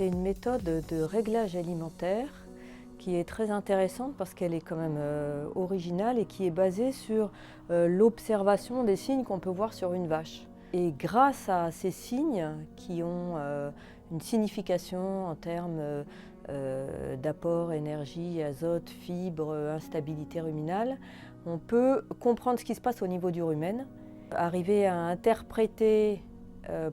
C'est une méthode de réglage alimentaire qui est très intéressante parce qu'elle est quand même originale et qui est basée sur l'observation des signes qu'on peut voir sur une vache. Et grâce à ces signes qui ont une signification en termes d'apport, énergie, azote, fibres, instabilité ruminale, on peut comprendre ce qui se passe au niveau du rumen, arriver à interpréter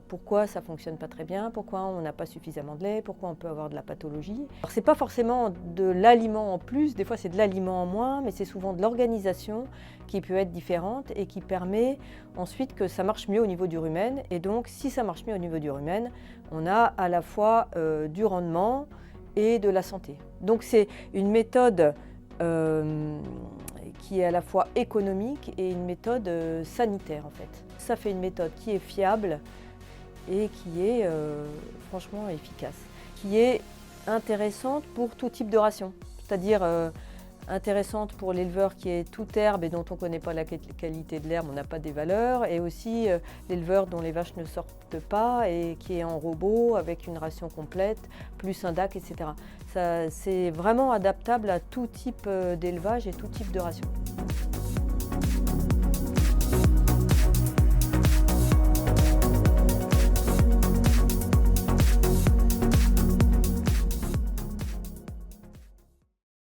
pourquoi ça ne fonctionne pas très bien, pourquoi on n'a pas suffisamment de lait, pourquoi on peut avoir de la pathologie. Ce n'est pas forcément de l'aliment en plus, des fois c'est de l'aliment en moins, mais c'est souvent de l'organisation qui peut être différente et qui permet ensuite que ça marche mieux au niveau du rumen. Et donc si ça marche mieux au niveau du rumen, on a à la fois du rendement et de la santé. Donc c'est une méthode qui est à la fois économique et une méthode sanitaire en fait. Ça fait une méthode qui est fiable et qui est franchement efficace, qui est intéressante pour tout type de ration, c'est-à-dire intéressante pour l'éleveur qui est toute herbe et dont on ne connaît pas la qualité de l'herbe, on n'a pas des valeurs, et aussi l'éleveur dont les vaches ne sortent pas et qui est en robot avec une ration complète, plus un DAC, etc. C'est vraiment adaptable à tout type d'élevage et tout type de ration.